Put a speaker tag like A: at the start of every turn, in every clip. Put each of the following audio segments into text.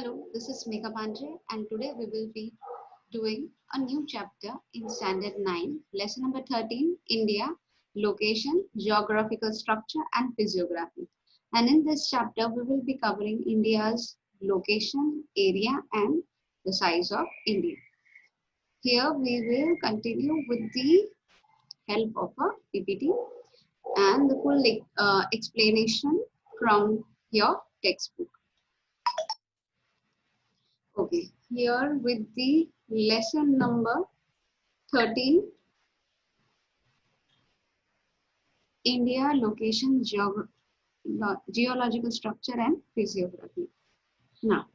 A: Hello, this is Megha Pandey, and today we will be doing a new chapter in Standard 9, lesson number 13, India, location, geographical structure, and physiography. And in this chapter, we will be covering India's location, area, and the size of India. Here we will continue with the help of a PPT and the full explanation from your textbook. Okay, here with the lesson number 13, India, location, geological structure and physiography. Now,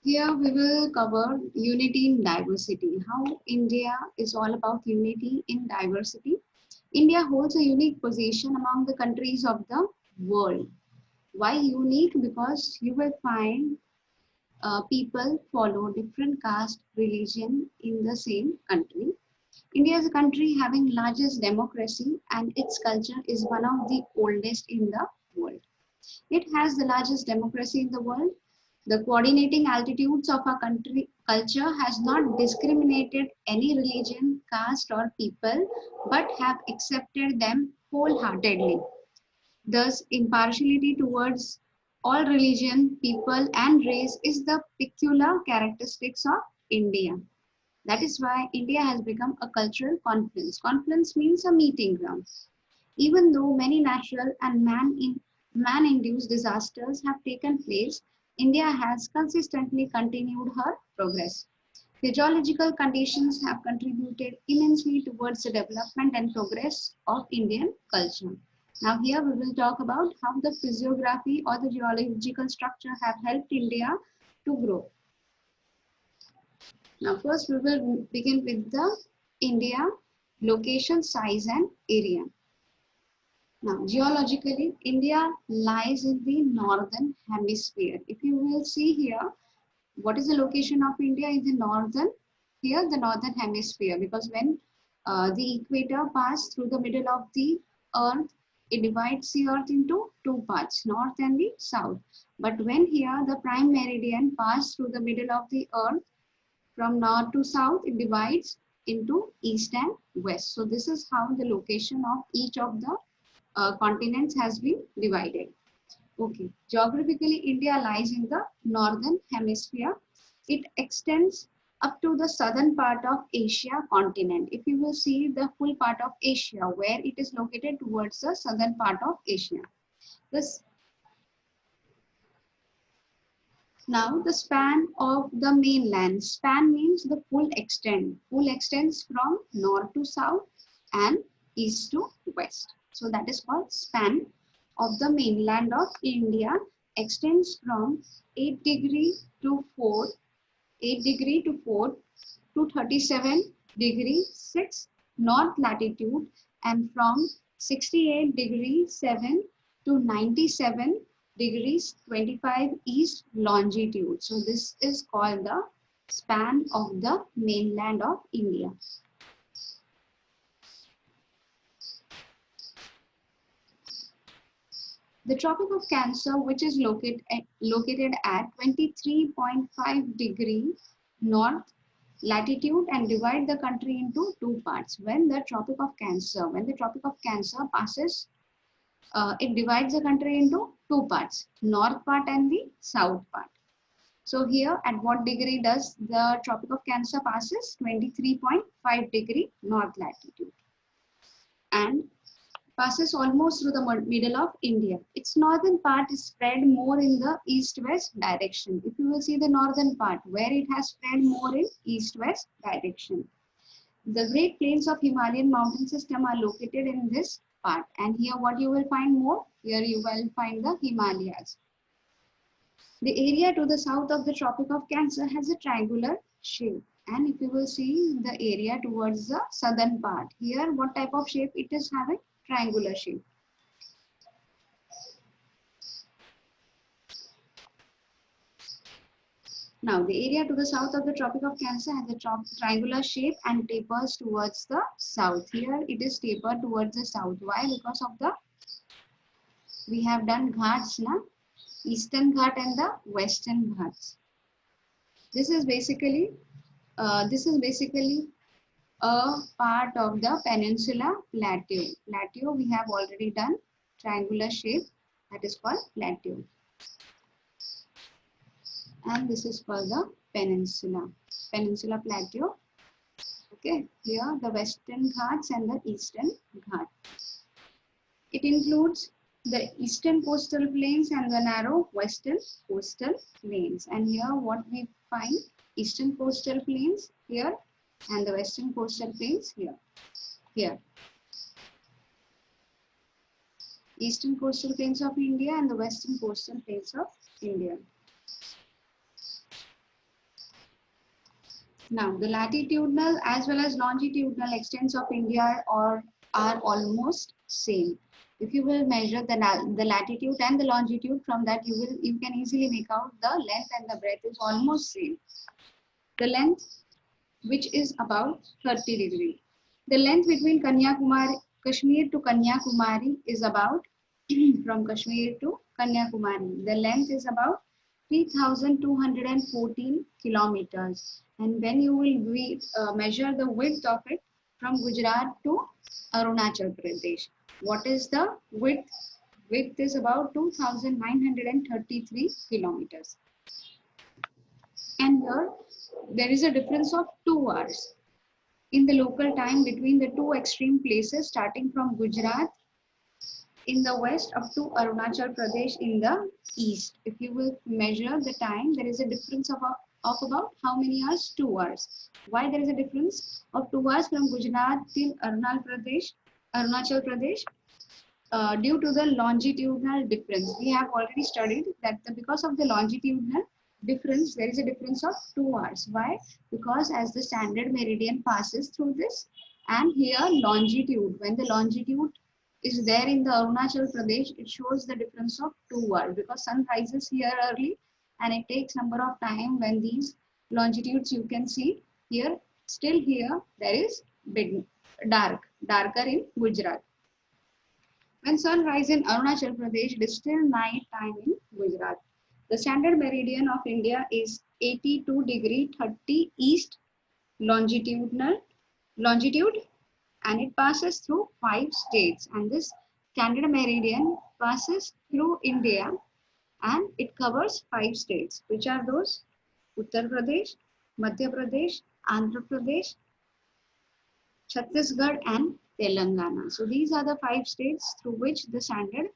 A: here we will cover unity in diversity, how India is all about unity in diversity. India holds a unique position among the countries of the world. Why unique? Because you will find people follow different caste, religion in the same country. India is a country having largest democracy and its culture is one of the oldest in the world. It has the largest democracy in the world. The coordinating altitudes of our country culture has not discriminated any religion, caste or people, but have accepted them wholeheartedly. Thus, impartiality towards all religion, people and race is the peculiar characteristics of India. That is why India has become a cultural confluence. Confluence means a meeting ground. Even though many natural and man-induced disasters have taken place, India has consistently continued her progress. The geological conditions have contributed immensely towards the development and progress of Indian culture. Now here we will talk about how the physiography or the geological structure have helped India to grow. Now first we will begin with the India location, size and area. Now geologically, India lies in the northern hemisphere. If you will see here, what is the location of India in the northern hemisphere, because when the equator passes through the middle of the earth, it divides the earth into two parts, north and the south. But when here the prime meridian passes through the middle of the earth, from north to south, it divides into east and west. So this is how the location of each of the continents has been divided. Okay, geographically, India lies in the northern hemisphere. It extends up to the southern part of Asia continent. If you will see the full part of Asia, where it is located towards the southern part of Asia. This Now the span of the mainland. Span means the full extent. Full extends from north to south and east to west. So that is called span of the mainland of India, extends from 8 degree to 4, 8 degree to 4 to 37 degree 6 north latitude, and from 68 degree 7 to 97 degrees 25 east longitude. So this is called the span of the mainland of India. The Tropic of Cancer, which is located at 23.5 degree north latitude and divide the country into two parts. When the Tropic of Cancer passes, it divides the country into two parts, north part and the south part. So here at what degree does the Tropic of Cancer passes? 23.5 degree north latitude and passes almost through the middle of India. Its northern part is spread more in the east-west direction. If you will see the northern part, where it has spread more in east-west direction. The Great Plains of Himalayan mountain system are located in this part. And here what you will find more? Here you will find the Himalayas. The area to the south of the Tropic of Cancer has a triangular shape. And if you will see the area towards the southern part, here what type of shape it is having? Triangular shape. Now the area to the south of the Tropic of Cancer has a triangular shape and tapers towards the south. Here it is tapered towards the south. Why? Because of the We have done ghats, na? Eastern Ghat and the Western Ghats. This is basically a part of the Peninsula Plateau. Plateau we have already done, triangular shape, that is called plateau. And this is called the Peninsula Plateau. Okay, here the Western Ghats and the Eastern Ghats. It includes the eastern coastal plains and the narrow western coastal plains. And here what we find, eastern coastal plains here and the western coastal plains here. Here. Eastern coastal plains of India and the western coastal plains of India. Now, the latitudinal as well as longitudinal extents of India are almost same. If you will measure the latitude and the longitude, from that you can easily make out the length and the breadth is almost same. The length, which is about 30 degrees. The length between Kashmir to Kanyakumari is about from Kashmir to Kanyakumari. The length is about 3,214 kilometers. And when you will measure the width of it from Gujarat to Arunachal Pradesh, what is the width? Width is about 2,933 kilometers. And here there is a difference of 2 hours in the local time between the two extreme places, starting from Gujarat in the west up to Arunachal Pradesh in the east. If you will measure the time, there is a difference of about how many hours? 2 hours. Why there is a difference of 2 hours from Gujarat till Arunachal Pradesh? Due to the longitudinal difference. We have already studied that because of the longitudinal difference, there is a difference of 2 hours. Why? Because as the standard meridian passes through this, and here longitude, when the longitude is there in the Arunachal Pradesh, it shows the difference of 2 hours because sun rises here early and it takes number of time when these longitudes you can see here, still here there is big, darker in Gujarat. When sun rises in Arunachal Pradesh, it is still night time in Gujarat. The standard meridian of India is 82 degree 30 east longitude, and it passes through 5 states. And this standard meridian passes through India and it covers 5 states. Which are those? Uttar Pradesh, Madhya Pradesh, Andhra Pradesh, Chhattisgarh and Telangana. So these are the 5 states through which the standard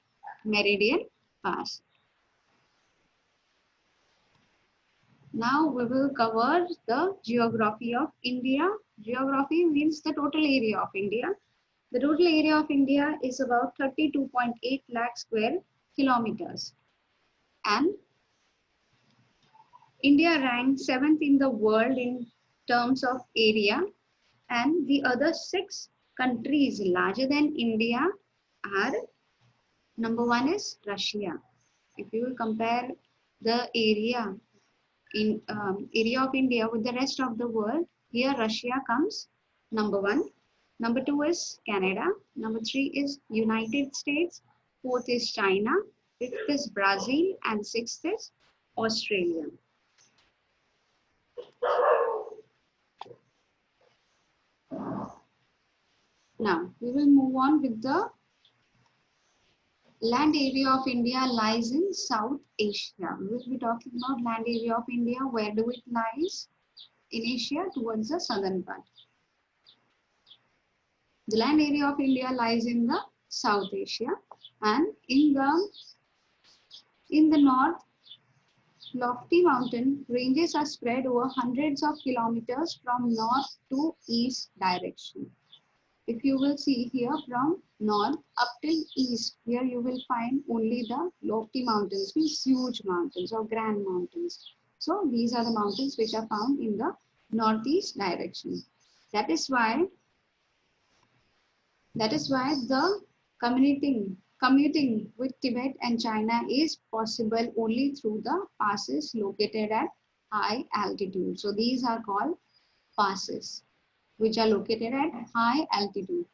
A: meridian passes. Now we will cover the geography of India. Geography means the total area of India. The total area of India is about 32.8 lakh square kilometers. And India ranks 7th in the world in terms of area. And the other 6 countries larger than India are, number 1 is Russia. If you will compare the area of India with the rest of the world, here Russia comes number 1. Number 2 is Canada. Number 3 is United States. 4th is China. 5th is Brazil. And 6th is Australia. Now, we will move on with the land area of India lies in South Asia. We will be talking about land area of India. Where do it lies? In Asia, towards the southern part. The land area of India lies in the South Asia, and in the north, lofty mountain ranges are spread over hundreds of kilometers from north to east direction. If you will see here from north up till east, here you will find only the lofty mountains, means huge mountains or grand mountains. So these are the mountains which are found in the northeast direction. That is why the commuting with Tibet and China is possible only through the passes located at high altitude. So these are called passes, which are located at high altitude.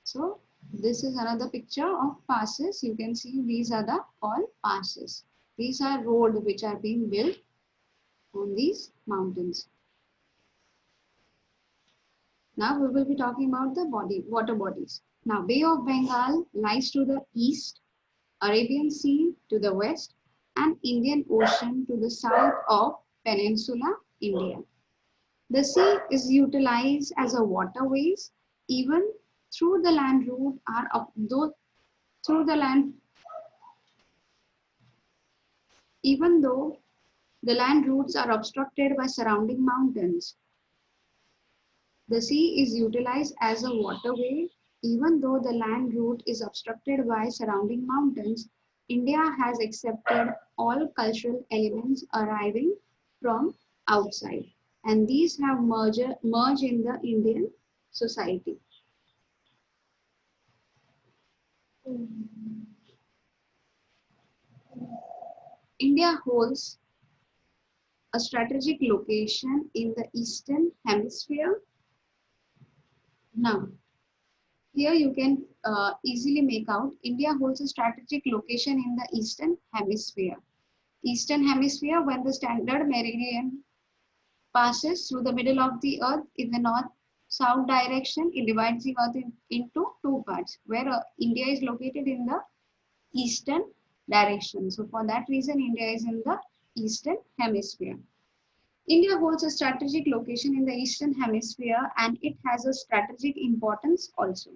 A: So This is another picture of passes. You can see these are the all passes. These are roads which are being built on these mountains. Now we will be talking about the water bodies. Now Bay of Bengal lies to the east, Arabian Sea to the west, and Indian Ocean to the south of Peninsula India. The sea is utilized as a waterways even through the land route are up though through the land even though the land routes are obstructed by surrounding mountains. The sea is utilized as a waterway even though the land route is obstructed by surrounding mountains. India has accepted all cultural elements arriving from outside, and these have merged in the Indian society. India holds a strategic location in the Eastern Hemisphere. Now, here you can easily make out India holds a strategic location in the Eastern Hemisphere. Eastern Hemisphere, when the standard meridian passes through the middle of the earth in the north-south direction, it divides the earth into two parts, where India is located in the eastern direction. So for that reason, India is in the Eastern Hemisphere. India holds a strategic location in the Eastern Hemisphere and it has a strategic importance also.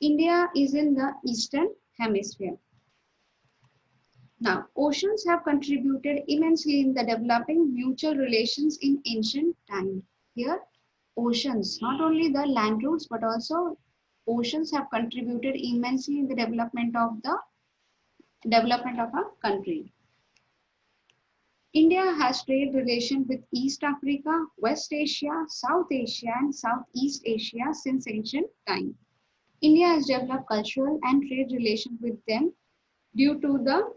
A: India is in the Eastern Hemisphere. Now, oceans have contributed immensely in the developing mutual relations in ancient time. Here, oceans, not only the land routes, but also oceans have contributed immensely in the development of a country. India has trade relations with East Africa, West Asia, South Asia, and Southeast Asia since ancient time. India has developed cultural and trade relations with them due to the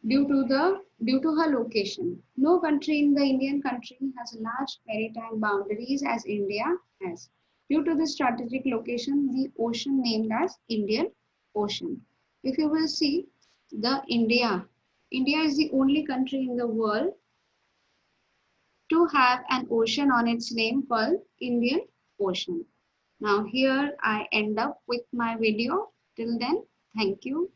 A: due to her location. No country in the Indian country has large maritime boundaries as India has. Due to the strategic location, the ocean named as Indian Ocean. If you will see the India is the only country in the world to have an ocean on its name called Indian Ocean. Now here I end up with my video. Till then, thank you.